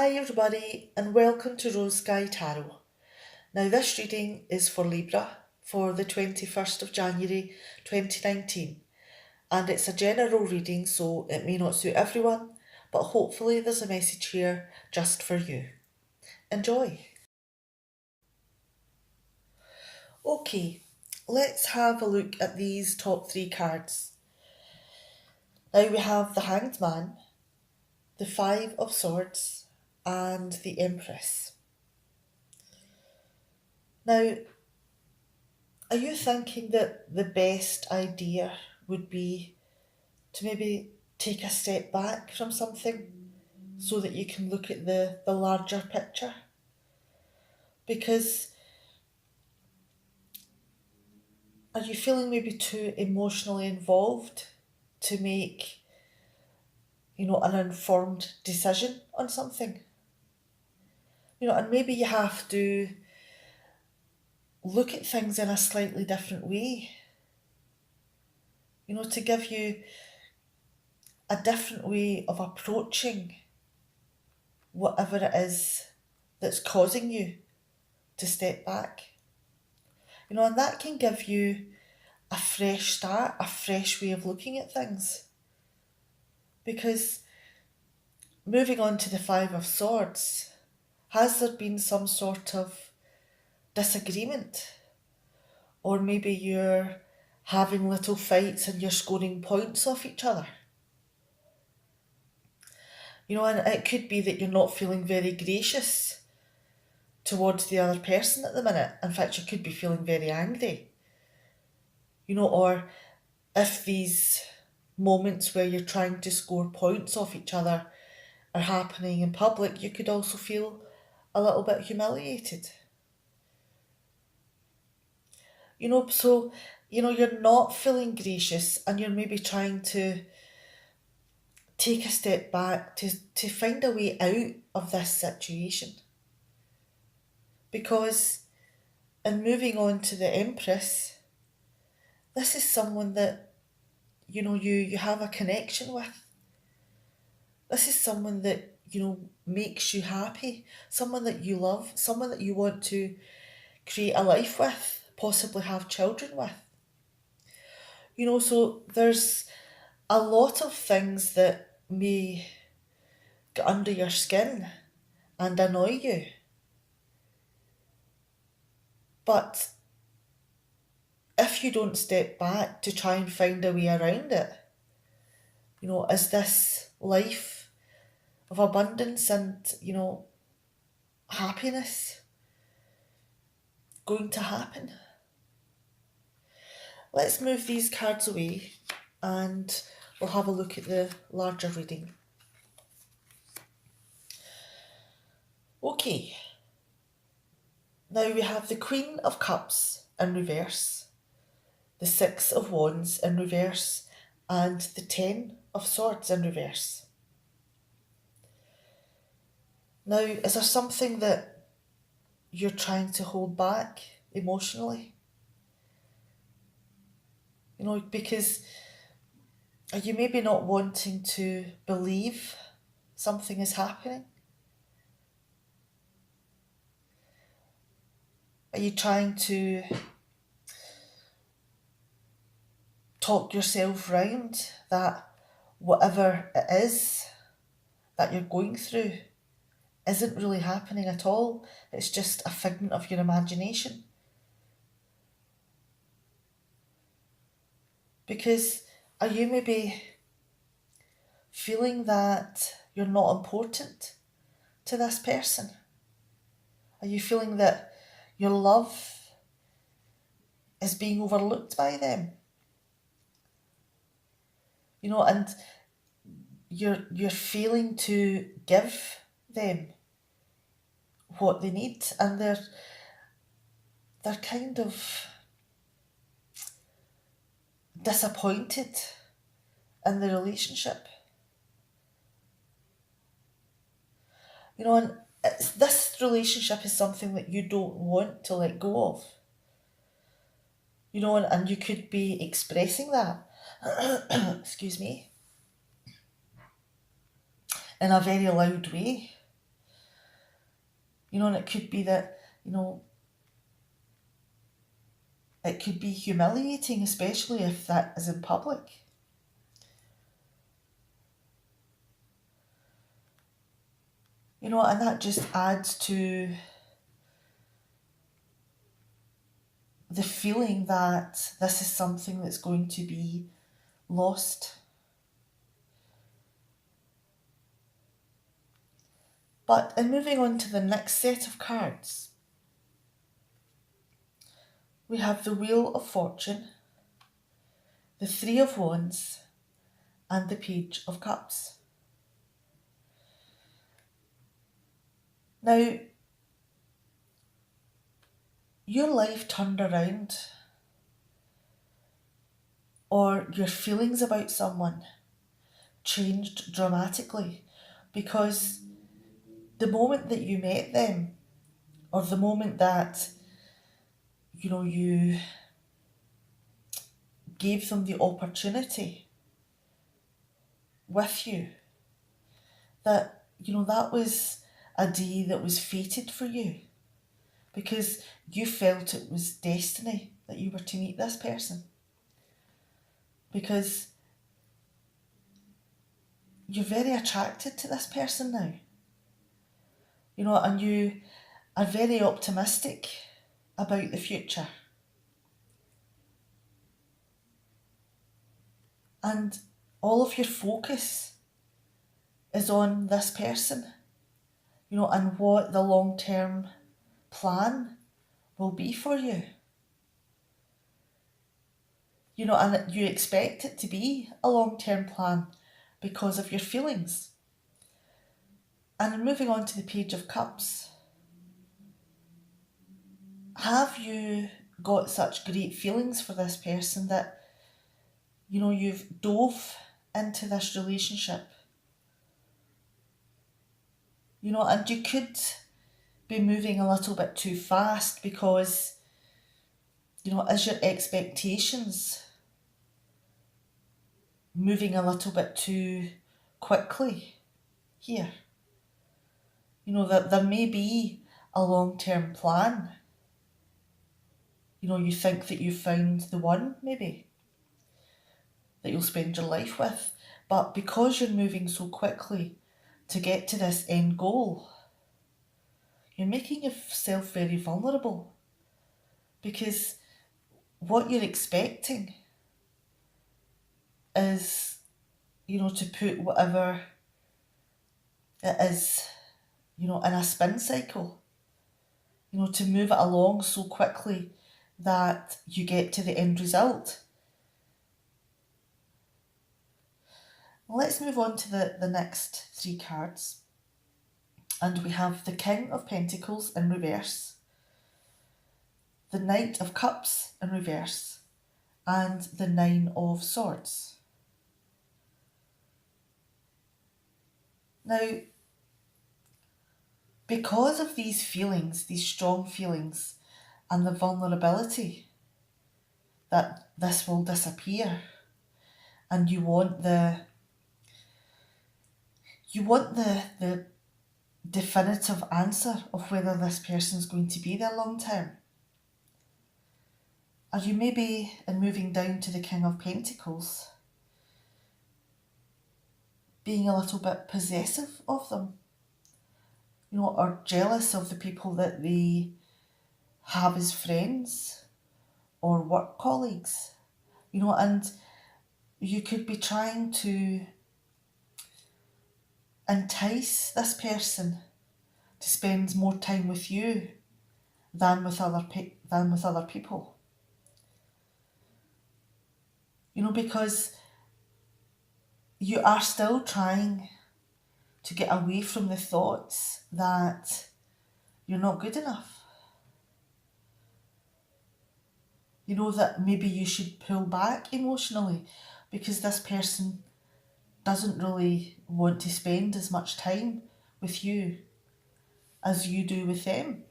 Hi everybody and welcome to Rose Sky Tarot. Now this reading is for Libra for the 21st of January 2019 and it's a general reading, so it may not suit everyone, but hopefully there's a message here just for you. Enjoy! Okay, let's have a look at these top three cards. Now we have the Hanged Man, the Five of Swords and the Empress. Now, are you thinking that the best idea would be to maybe take a step back from something so that you can look at the larger picture? Because are you feeling maybe too emotionally involved to make, an informed decision on something? And maybe you have to look at things in a slightly different way, to give you a different way of approaching whatever it is that's causing you to step back. And that can give you a fresh start, a fresh way of looking at things. Because moving on to the Five of Swords, has there been some sort of disagreement? Or maybe you're having little fights and you're scoring points off each other? And it could be that you're not feeling very gracious towards the other person at the minute. In fact, you could be feeling very angry. Or if these moments where you're trying to score points off each other are happening in public, you could also feel a little bit humiliated. So, you're not feeling gracious and you're maybe trying to take a step back to find a way out of this situation. Because in moving on to the Empress, this is someone that, you have a connection with. This is someone that, makes you happy, someone that you love, someone that you want to create a life with, possibly have children with. So there's a lot of things that may get under your skin and annoy you. But if you don't step back to try and find a way around it, is this life of abundance and, happiness going to happen? Let's move these cards away and we'll have a look at the larger reading. Okay, now we have the Queen of Cups in reverse, the Six of Wands in reverse, and the Ten of Swords in reverse. Now, is there something that you're trying to hold back emotionally? Because are you maybe not wanting to believe something is happening? Are you trying to talk yourself round that whatever it is that you're going through isn't really happening at all? It's just a figment of your imagination? Because are you maybe feeling that you're not important to this person? Are you feeling that your love is being overlooked by them? And you're failing to give them what they need, and they're kind of disappointed in the relationship. And this relationship is something that you don't want to let go of. And you could be expressing that, excuse me, in a very loud way. And it could be that, it could be humiliating, especially if that is in public. And that just adds to the feeling that this is something that's going to be lost. But in moving on to the next set of cards, we have the Wheel of Fortune, the Three of Wands, and the Page of Cups. Now, your life turned around, or your feelings about someone changed dramatically because the moment that you met them, or the moment that you gave them the opportunity with you, that that was a day that was fated for you, because you felt it was destiny that you were to meet this person, because you're very attracted to this person now, and you are very optimistic about the future. And all of your focus is on this person, and what the long-term plan will be for you. And you expect it to be a long-term plan because of your feelings. And moving on to the Page of Cups, have you got such great feelings for this person that, you've dove into this relationship? And you could be moving a little bit too fast because, is your expectations moving a little bit too quickly here? That there may be a long-term plan. You think that you've found the one, maybe, that you'll spend your life with. But because you're moving so quickly to get to this end goal, you're making yourself very vulnerable, because what you're expecting is, to put whatever it is, in a spin cycle, to move it along so quickly that you get to the end result. Let's move on to the next three cards. And we have the King of Pentacles in reverse, the Knight of Cups in reverse, and the Nine of Swords. Now, because of these feelings, these strong feelings, and the vulnerability that this will disappear, and you want the definitive answer of whether this person's going to be there long term. Are you maybe, in moving down to the King of Pentacles, being a little bit possessive of them? Or jealous of the people that they have as friends or work colleagues? And you could be trying to entice this person to spend more time with you than with other people. Because you are still trying to get away from the thoughts that you're not good enough. That maybe you should pull back emotionally because this person doesn't really want to spend as much time with you as you do with them.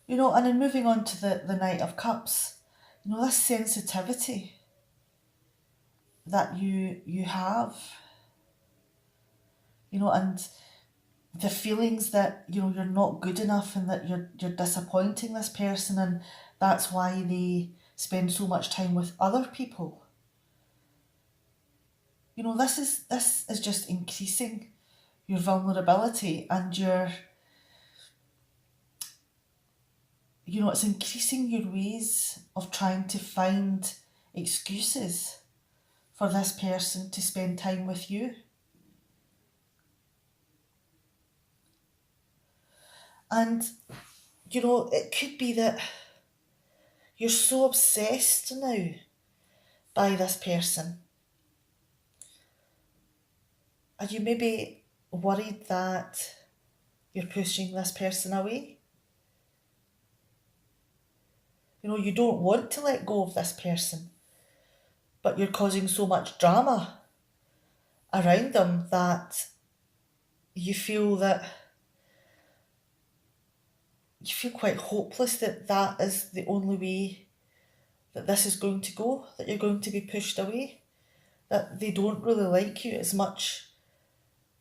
And in moving on to the Knight of Cups, this sensitivity that you have, and the feelings that, you're not good enough and that you're disappointing this person, and that's why they spend so much time with other people. This is just increasing your vulnerability, and it's increasing your ways of trying to find excuses for this person to spend time with you. And, it could be that you're so obsessed now by this person. Are you maybe worried that you're pushing this person away? You don't want to let go of this person, but you're causing so much drama around them that you feel that you feel quite hopeless that that is the only way that this is going to go, that you're going to be pushed away, that they don't really like you as much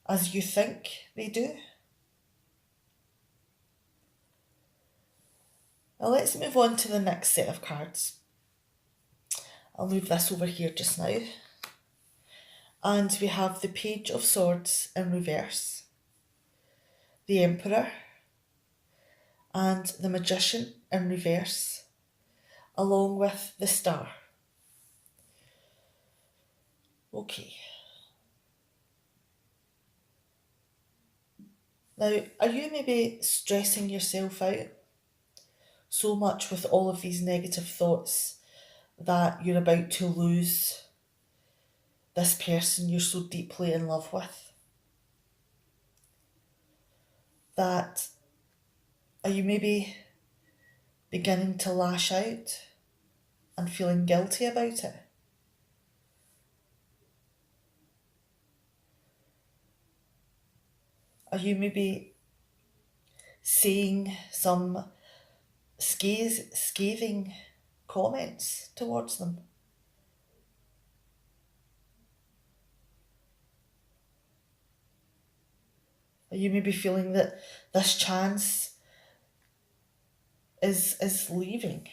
as you think they do. Now let's move on to the next set of cards. I'll move this over here just now. And we have the Page of Swords in reverse, the Emperor, and the Magician in reverse, along with the Star. Okay. Now, are you maybe stressing yourself out so much with all of these negative thoughts that you're about to lose this person you're so deeply in love with? That are you maybe beginning to lash out and feeling guilty about it? Are you maybe saying some scathing comments towards them? Are you maybe feeling that this chance is leaving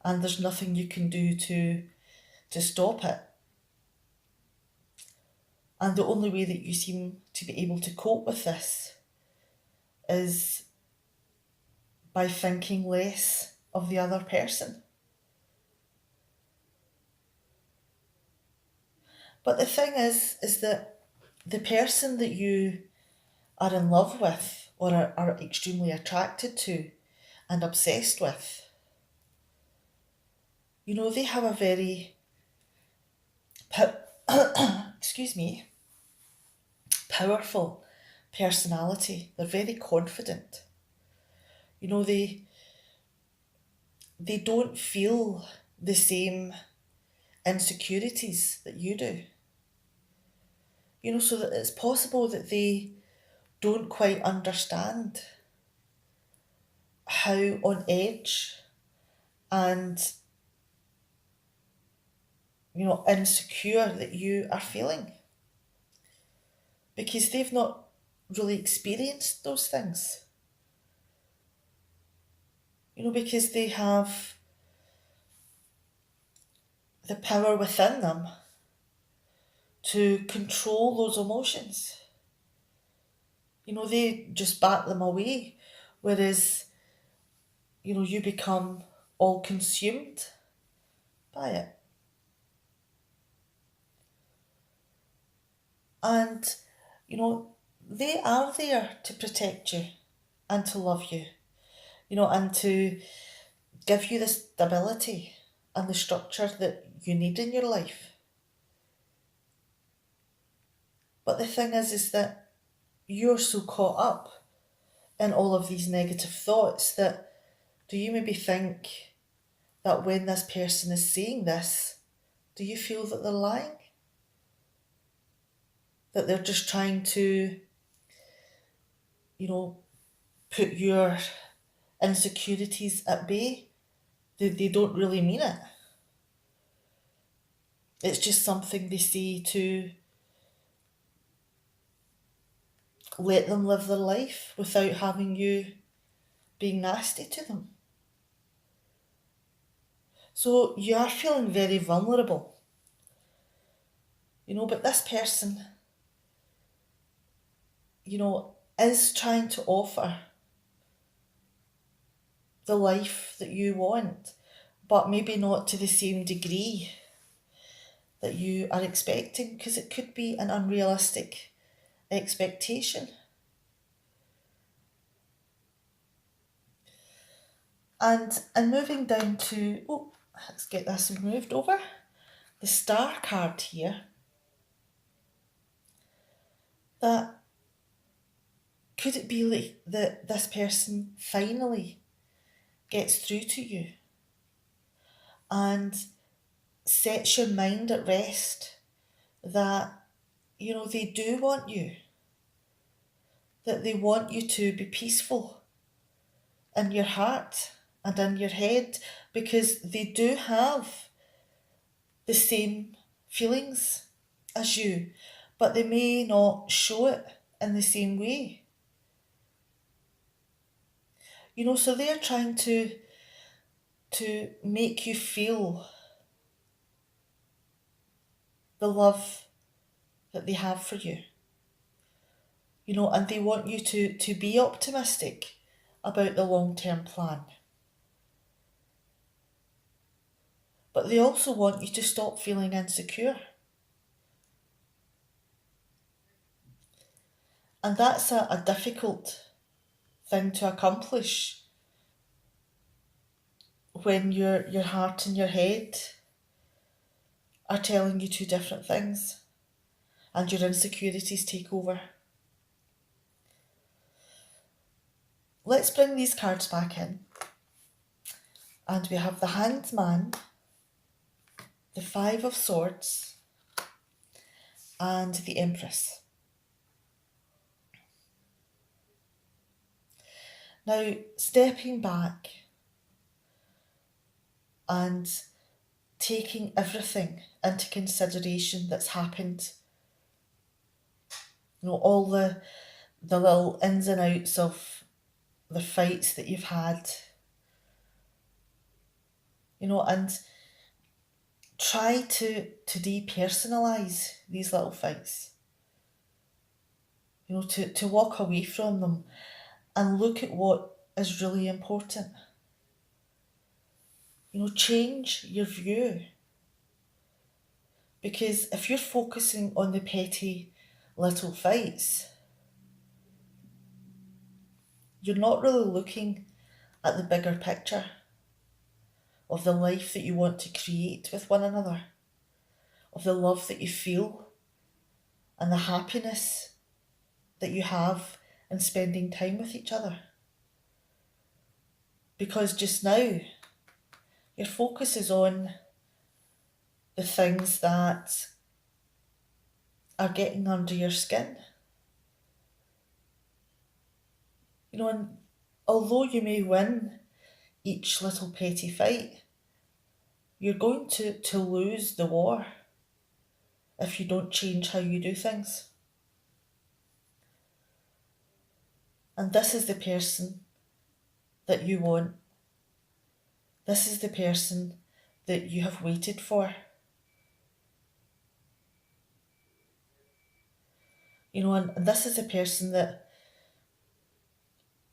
and there's nothing you can do to stop it? And the only way that you seem to be able to cope with this is by thinking less of the other person. But the thing is that the person that you are in love with or are extremely attracted to and obsessed with, they have a very, excuse me, powerful personality. They're very confident. They don't feel the same insecurities that you do. So that it's possible that they don't quite understand how on edge and insecure that you are feeling, because they've not really experienced those things. Because they have the power within them to control those emotions. They just bat them away, whereas, you become all consumed by it. And, they are there to protect you and to love you, and to give you the stability and the structure that you need in your life. But the thing is that you're so caught up in all of these negative thoughts that do you maybe think that when this person is saying this, do you feel that they're lying? That they're just trying to, put your insecurities at bay? They don't really mean it. It's just something they say to let them live their life without having you being nasty to them. So you are feeling very vulnerable, but this person, is trying to offer the life that you want, but maybe not to the same degree that you are expecting, because it could be an unrealistic expectation. And moving down to, let's get this moved over, the star card here, that could it be like that this person finally gets through to you and sets your mind at rest that, they do want you, that they want you to be peaceful in your heart and in your head, because they do have the same feelings as you, but they may not show it in the same way. So they're trying to make you feel the love that they have for you. And they want you to be optimistic about the long-term plan. But they also want you to stop feeling insecure. And that's a difficult thing to accomplish when your heart and your head are telling you two different things and your insecurities take over. Let's bring these cards back in. And we have the Hanged Man, the Five of Swords, and the Empress. Now, stepping back and taking everything into consideration that's happened, all the little ins and outs of the fights that you've had, and try to depersonalise these little fights, to walk away from them and look at what is really important. Change your view. Because if you're focusing on the petty little fights, you're not really looking at the bigger picture of the life that you want to create with one another, of the love that you feel and the happiness that you have in spending time with each other. Because just now, your focus is on the things that are getting under your skin. And although you may win each little petty fight, you're going to lose the war if you don't change how you do things. And this is the person that you want. This is the person that you have waited for. And this is the person that,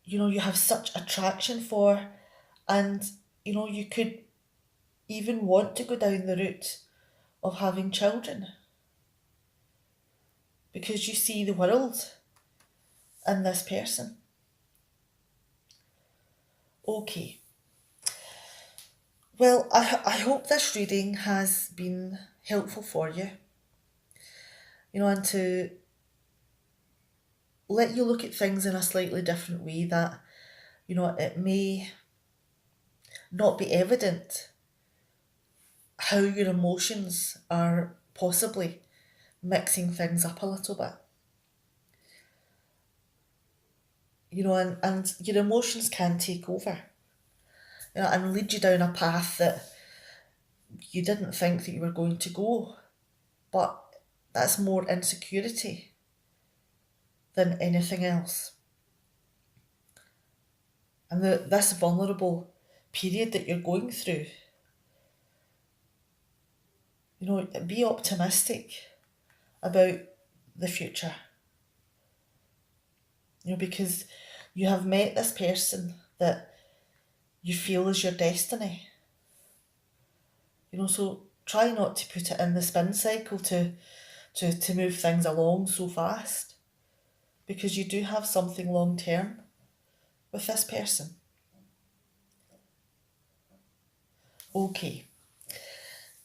you have such attraction for, and, you could even want to go down the route of having children, because you see the world in this person. Okay. Well, I hope this reading has been helpful for you, and to let you look at things in a slightly different way, that, it may not be evident how your emotions are possibly mixing things up a little bit. And your emotions can take over, and lead you down a path that you didn't think that you were going to go. But that's more insecurity than anything else. And this vulnerable period that you're going through, be optimistic about the future. Because you have met this person that you feel is your destiny. So try not to put it in the spin cycle to move things along so fast, because you do have something long term with this person. Okay.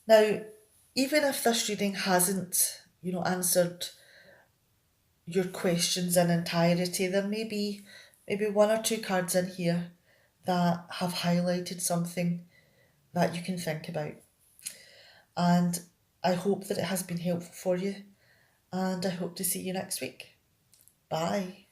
Now, even if this reading hasn't, answered your questions in entirety, there may be maybe one or two cards in here that have highlighted something that you can think about. And I hope that it has been helpful for you, and I hope to see you next week. Bye.